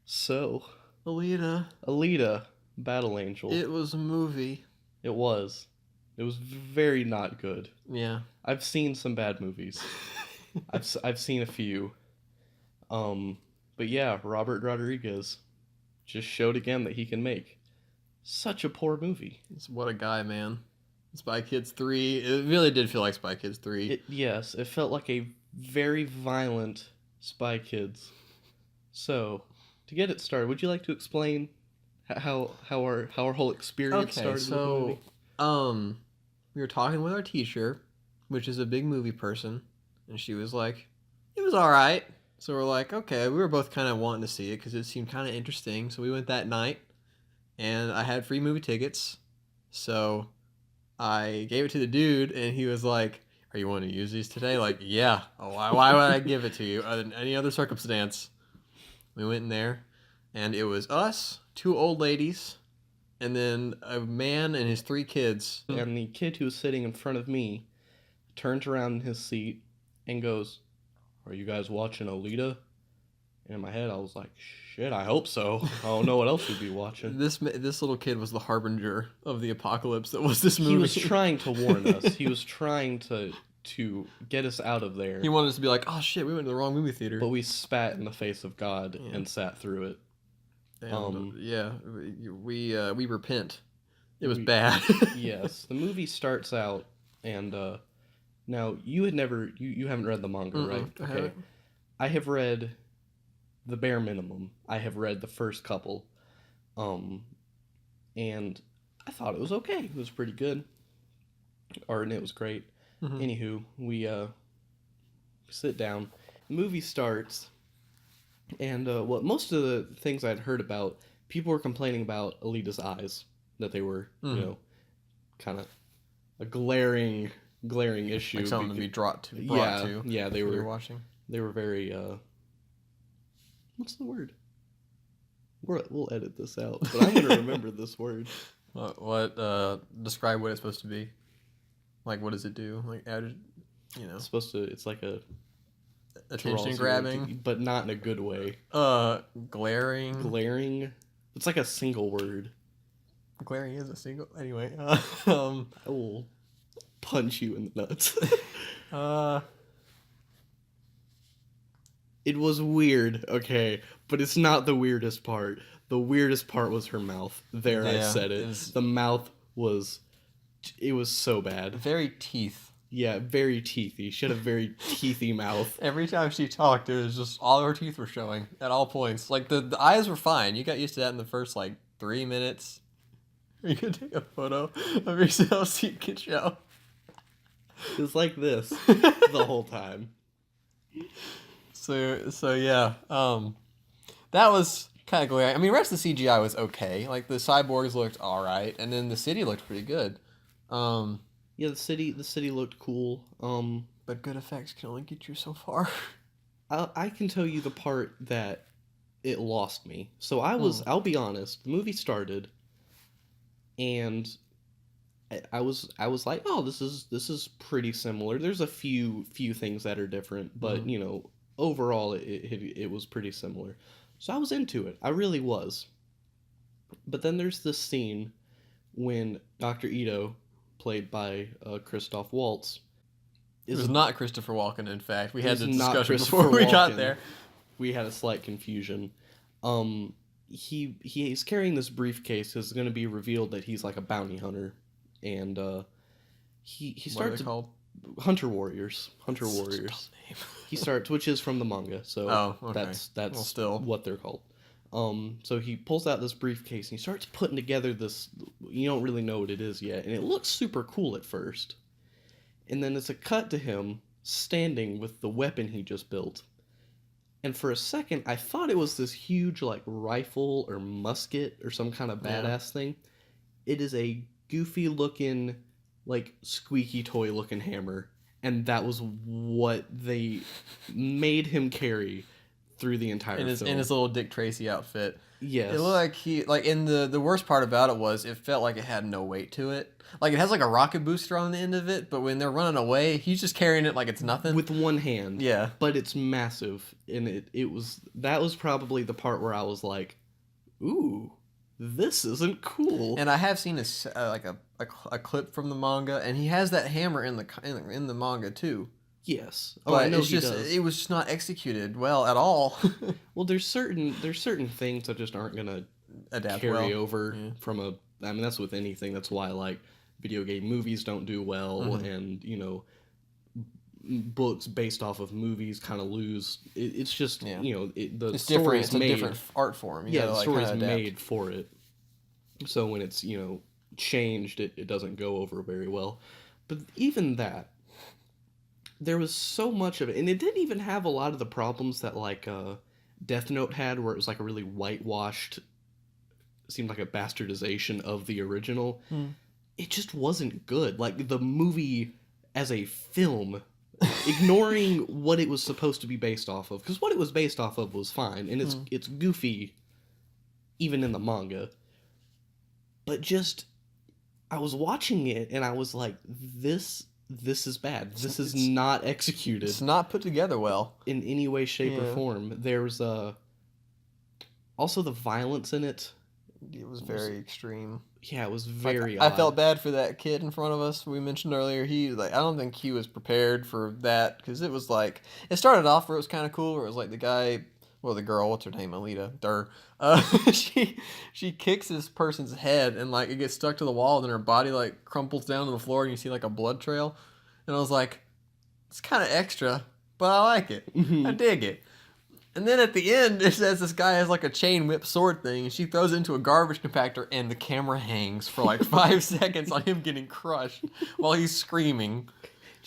So, Alita. Alita, Battle Angel. It was a movie. It was. It was very not good. Yeah. I've seen some bad movies. I've seen a few. Um, but yeah, Robert Rodriguez just showed again that he can make such a poor movie. What a guy, man. Spy Kids 3. It really did feel like Spy Kids 3. It felt like a very violent Spy Kids. So, to get it started, would you like to explain how our whole experience started with the movie? We were talking with our teacher, which is a big movie person, and she was like, it was all right. So we're like, okay, we were both kind of wanting to see it because it seemed kind of interesting. So we went that night, and I had free movie tickets. So I gave it to the dude, and he was like, are you wanting to use these today? Like, yeah. Oh, why would I give it to you other than any other circumstance? We went in there, and it was us, two old ladies, and then a man and his three kids. And the kid who was sitting in front of me turns around in his seat and goes, "Are you guys watching Alita?" And in my head, I was like, "Shit, I hope so. I don't know what else we'd be watching." This little kid was the harbinger of the apocalypse that was this movie. He was trying to warn us. He was trying to get us out of there. He wanted us to be like, "Oh shit, we went to the wrong movie theater." But we spat in the face of God and sat through it. We repent. It was bad. Yes, the movie starts out, and now you haven't read the manga, right? Okay. I have read the bare minimum. I have read the first couple, and I thought it was okay. It was pretty good, and it was great. Mm-hmm. Anywho, we sit down. The movie starts, and what most of the things I'd heard about, people were complaining about Alita's eyes, that they were, kind of a glaring issue. Like something to be brought to. Yeah, they were watching. They were very. What's the word? We'll edit this out, but I'm gonna remember this word. What? Describe what it's supposed to be. Like, what does it do? Like, added, It's supposed to. It's like a attention grabbing, but not in a good way. Glaring. Glaring. It's like a single word. Glaring is a single. Anyway, I will punch you in the nuts. It was weird, okay, but it's not the weirdest part. The weirdest part was her mouth. I said it. The mouth was. It was so bad. Very teeth. Yeah, very teethy. She had a very teethy mouth. Every time she talked, it was just all her teeth were showing at all points. Like, the eyes were fine. You got used to that in the first, 3 minutes. You could take a photo of yourself so you could show. It was like this the whole time. So yeah. That was kind of glaring. I mean, the rest of the CGI was okay. Like, the cyborgs looked alright, and then the city looked pretty good. Yeah, the city looked cool. But good effects can only get you so far. I can tell you the part that it lost me. So I'll be honest, the movie started, and I was like, oh, this is pretty similar. There's a few things that are different, but overall it was pretty similar. So I was into it. I really was. But then there's this scene when Dr. Ito, played by Christoph Waltz. It was not Christopher Walken, in fact. We had the discussion before before we got there. We had a slight confusion. He's carrying this briefcase. It's going to be revealed that he's like a bounty hunter. And he starts... What are they called? Hunter Warriors. He starts, which is from the manga. So okay. That's still what they're called. So he pulls out this briefcase and he starts putting together this, you don't really know what it is yet, and it looks super cool at first. And then it's a cut to him standing with the weapon he just built. And for a second, I thought it was this huge, rifle or musket or some kind of badass thing. It is a goofy looking, squeaky toy looking hammer. And that was what they made him carry through the entire film. In his little Dick Tracy outfit. It Yes. looked like in the worst part about it was it felt like it had no weight to it. Like it has like a rocket booster on the end of it, but when they're running away, he's just carrying it like it's nothing. With one hand. Yeah. But it's massive, and it was that was probably the part where I was like, "Ooh, this isn't cool." And I have seen a clip from the manga, and he has that hammer in the manga too. Yes. Oh, I But know it's he just does. it was just not executed well at all. Well, there's certain things that just aren't gonna Adapt carry well. over Yeah. from a. I mean, that's with anything. That's why like video game movies don't do well, Mhm. and books based off of movies kind of lose. It's just Yeah. the It's story different. is It's a made. different art form. You Yeah, gotta the like story kind is of adapt. made for it. So when it's changed, it doesn't go over very well. But even that, there was so much of it, and it didn't even have a lot of the problems that like Death Note had, where it was like a really whitewashed, seemed like a bastardization of the original. Hmm. It just wasn't good. Like the movie as a film, ignoring what it was supposed to be based off of, because what it was based off of was fine, and it's goofy, even in the manga. But just I was watching it and I was like, this is bad. This is not executed It's not put together well. in any way, shape, or Yeah. form. There's also the violence in it. It was very extreme. Yeah, it was Like, very I odd. felt bad for that kid in front of us. We mentioned earlier. I don't think he was prepared for that because it was like it started off where it was kind of cool. Where it was like the guy, well, the girl, what's her name, Alita. She kicks this person's head and like it gets stuck to the wall, and then her body like crumples down to the floor, and you see like a blood trail. And I was like, it's kind of extra, but I like it. I dig it. And then at the end, it says this guy has like a chain whip sword thing, and she throws it into a garbage compactor, and the camera hangs for like 5 seconds on him getting crushed while he's screaming.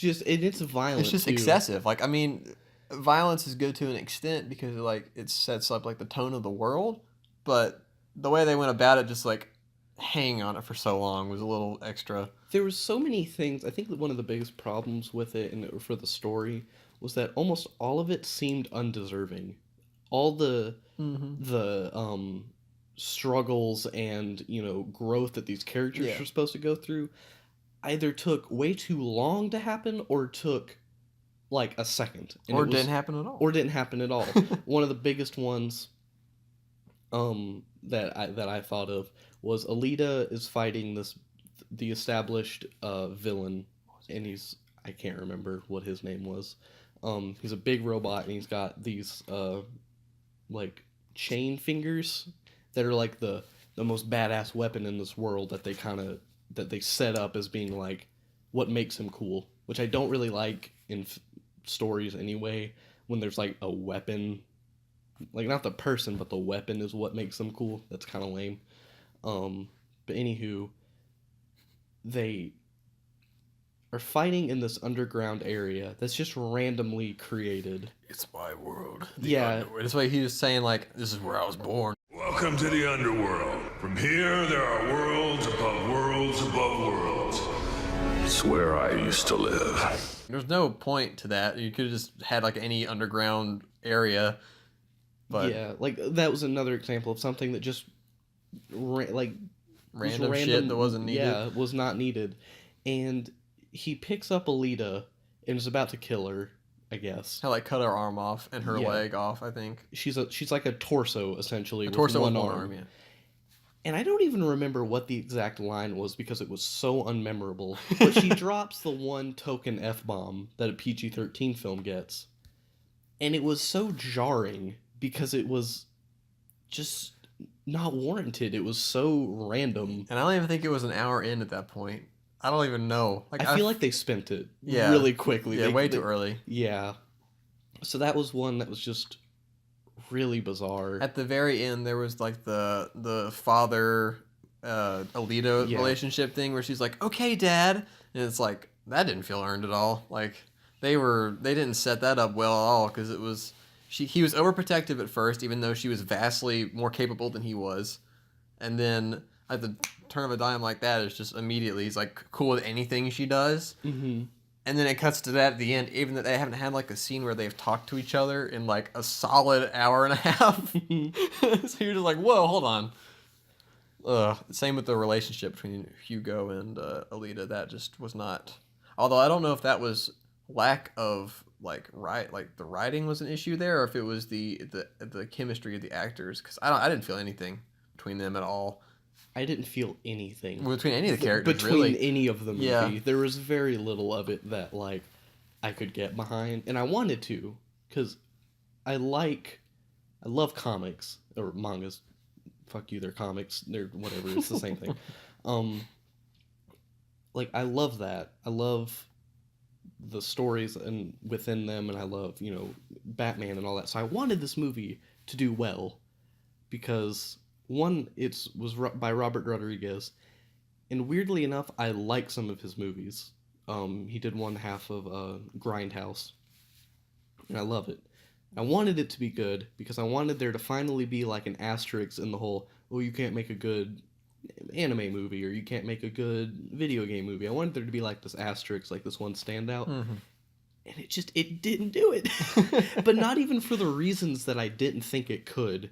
It's violent. It's just too. excessive. Like, I mean, violence is good to an extent because like it sets up like the tone of the world, but the way they went about it, just like hanging on it for so long, was a little extra. There was so many things. I think that one of the biggest problems with it and for the story was that almost all of it seemed undeserving. All the struggles and growth that these characters Yeah. are supposed to go through either took way too long to happen or took like a second, and Or it was, didn't happen at all. or didn't happen at all. One of the biggest ones that I thought of was Alita is fighting the established villain, and I can't remember what his name was. He's a big robot, and he's got these like chain fingers that are like the most badass weapon in this world that they set up as being like what makes him cool, which I don't really like in stories anyway. When there's like a weapon, like not the person, but the weapon is what makes them cool. That's kind of lame. But anywho, they are fighting in this underground area that's just randomly created. It's my world. Yeah. That's why he was saying like, this is where I was born. Welcome to the underworld. From here, there are worlds above worlds above worlds. It's where I used to live. There's no point to that. You could have just had like any underground area. But Yeah, like that was another example of something that just was random shit that wasn't needed. Yeah, was not needed. And he picks up Alita and is about to kill her, I guess. How like cut her arm off and her Yeah. leg off, I think. She's like a torso essentially, A with torso one with arm. yeah. And I don't even remember what the exact line was because it was so unmemorable. But she drops the one token F-bomb that a PG-13 film gets. And it was so jarring because it was just not warranted. It was so random. And I don't even think it was an hour in at that point. I don't even know. I feel like they spent it Yeah. really quickly. Yeah, way they- too early. Yeah. So that was one that was just really bizarre. At the very end, there was like the father Alita Yeah. relationship thing where she's like, "Okay, Dad," and it's like that didn't feel earned at all. Like they didn't set that up well at all because it was he was overprotective at first, even though she was vastly more capable than he was, and then at the turn of a dime like that, it's just immediately he's like cool with anything she does, Mm-hmm. And then it cuts to that at the end, even that they haven't had like a scene where they've talked to each other in like a solid hour and a half. So you're just like, whoa, hold on. Same with the relationship between Hugo and Alita. That just was not. Although I don't know if that was lack of like the writing was an issue there, or if it was the chemistry of the actors. Because I didn't feel anything between them at all. I didn't feel anything Between any of the characters, between really. any of the movie. Yeah. There was very little of it that like I could get behind, and I wanted to because I love comics or mangas. Fuck you, they're comics. They're whatever. It's the same thing. Like I love that. I love the stories and within them, and I love Batman and all that. So I wanted this movie to do well because one, by Robert Rodriguez, and weirdly enough, I like some of his movies. He did one half of Grindhouse, and I love it. I wanted it to be good because I wanted there to finally be like an asterisk in the whole, oh, you can't make a good anime movie or you can't make a good video game movie. I wanted there to be like this asterisk, like this one standout. Mm-hmm. And it didn't do it. But not even for the reasons that I didn't think it could.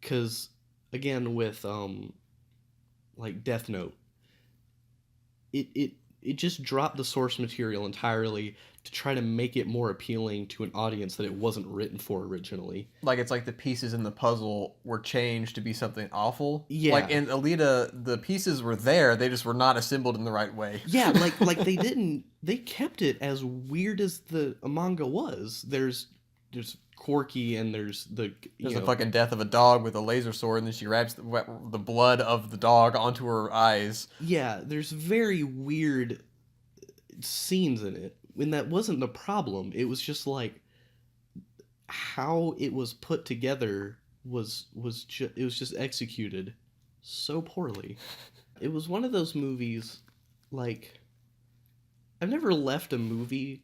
Because, again, with like Death Note, it just dropped the source material entirely to try to make it more appealing to an audience that it wasn't written for originally. Like it's like the pieces in the puzzle were changed to be something awful. Yeah. Like in Alita, the pieces were there, they just were not assembled in the right way. Yeah, like they kept it as weird as the manga was. There's Corky and there's the fucking death of a dog with a laser sword, and then she wraps the blood of the dog onto her eyes. Yeah, there's very weird scenes in it. When that wasn't the problem, it was just like how it was put together was just executed so poorly. It was one of those movies, like, I've never left a movie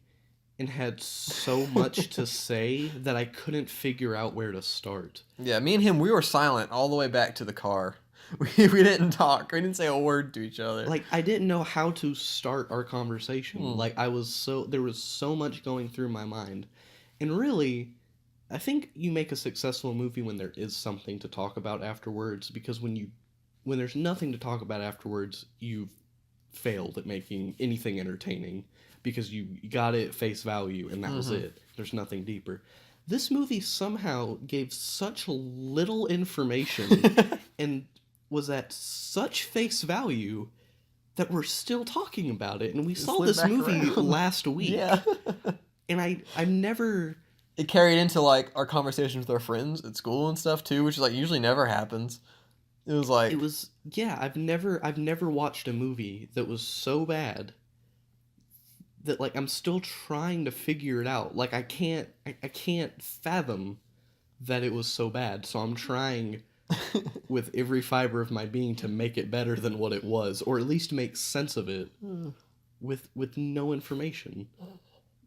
and had so much to say that I couldn't figure out where to start. Yeah, me and him, we were silent all the way back to the car. We didn't talk. We didn't say a word to each other. Like, I didn't know how to start our conversation. Like, there was so much going through my mind. And really, I think you make a successful movie when there is something to talk about afterwards, because when there's nothing to talk about afterwards, you've failed at making anything entertaining, because you got it at face value, and that was it. There's nothing deeper. This movie somehow gave such little information and was at such face value that we're still talking about it. And we saw this movie last week. Yeah. And I've never... It carried into, like, our conversations with our friends at school and stuff, too, which, like, usually never happens. It was like... Yeah, I've never watched a movie that was so bad that, like, I'm still trying to figure it out. Like, I can't fathom that it was so bad. So I'm trying... with every fiber of my being to make it better than what it was, or at least make sense of it with no information.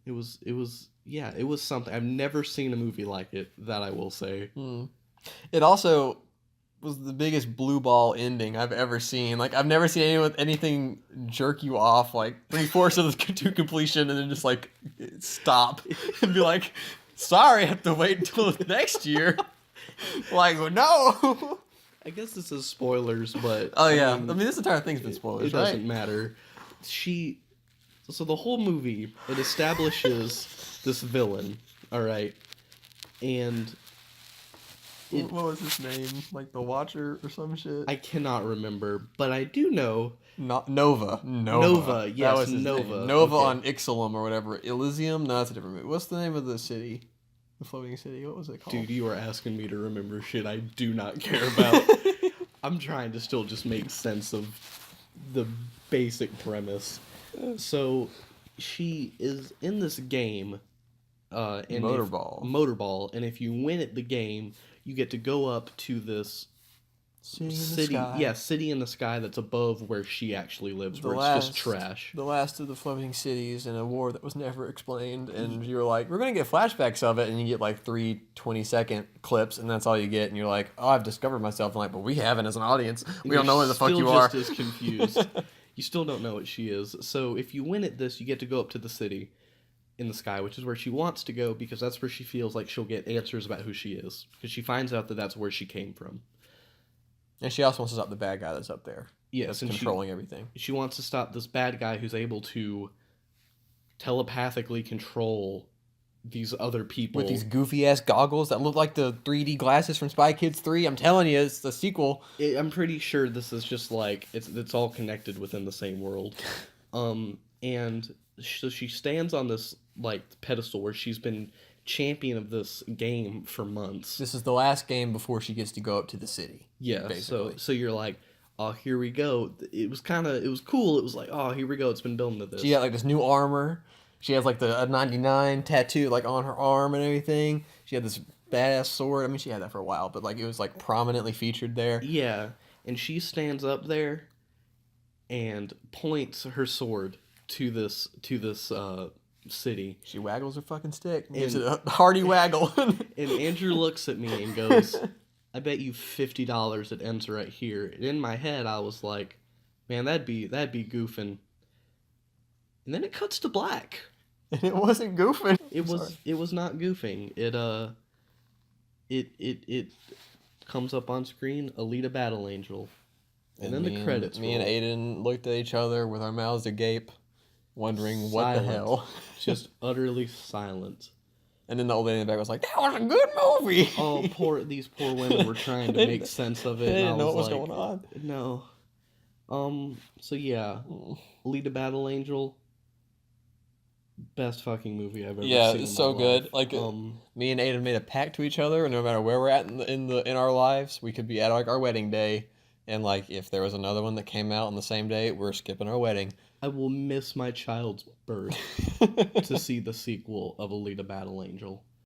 It was something. I've never seen a movie like it, that I will say. It also was the biggest blue ball ending I've ever seen. Like, I've never seen anything jerk you off like 3/4 to completion and then just like stop and be like, sorry, I have to wait until next year. Like, no. I guess this is spoilers, but oh yeah, I mean this entire thing's been spoilers. It doesn't matter. So the whole movie, it establishes this villain, all right, and what was his name? Like the Watcher or some shit. I cannot remember, but I do know. Nova. Yes, that was his Nova. Name. Nova on Ixalim or whatever. Elysium? No, that's a different movie. What's the name of the city? The floating city. What was it called? Dude, you are asking me to remember shit I do not care about. I'm trying to still just make sense of the basic premise. So, she is in this game. Motorball. And if you win at the game, you get to go up to this city in the sky that's above where she actually lives, where it's just trash. The last of the floating cities in a war that was never explained, and you're like, we're going to get flashbacks of it, and you get like 3 20-second clips, and that's all you get, and you're like, oh, I've discovered myself. I'm like, but we haven't as an audience. We don't know where the fuck you are. Still just as confused. You still don't know what she is. So if you win at this, you get to go up to the city in the sky, which is where she wants to go because that's where she feels like she'll get answers about who she is. Because she finds out that that's where she came from. And she also wants to stop the bad guy that's up there. Yes, That's and controlling everything. she wants to stop this bad guy who's able to telepathically control these other people. With these goofy ass goggles that look like the 3D glasses from Spy Kids 3. I'm telling you, it's the sequel. I'm pretty sure this is just like it's all connected within the same world. And so she stands on this like pedestal where she's been champion of this game for months. This is the last game before she gets to go up to the city. Yeah, basically. so you're like, oh, here we go. It was cool. It was like, oh, here we go. It's been building to this. She got like this new armor. She has like the 99 tattoo like on her arm and everything. She had this badass sword. I mean, she had that for a while, but like it was like prominently featured there. Yeah, and she stands up there and points her sword to this city. She waggles her fucking stick. Gives it a hearty waggle. And Andrew looks at me and goes, I bet you $50 it ends right here. And in my head, I was like, man, that'd be goofing. And then it cuts to black. And it wasn't goofing. It was not goofing. It comes up on screen, Alita Battle Angel. And then the credits Me and roll. Aiden looked at each other with our mouths agape, wondering what the Silent. hell. Just utterly silent. And then the old lady in the back was like, that was a good movie. Oh, these poor women were trying to make sense of it. They and didn't know what was like, going on. No. So yeah, Alita Battle Angel, best fucking movie I've ever seen. Yeah, in it's my so life. good. Like me and Aiden made a pact to each other, and no matter where we're at in our lives, we could be at like our wedding day, and like if there was another one that came out on the same day, we're skipping our wedding. I will miss my child's birth to see the sequel of Alita Battle Angel.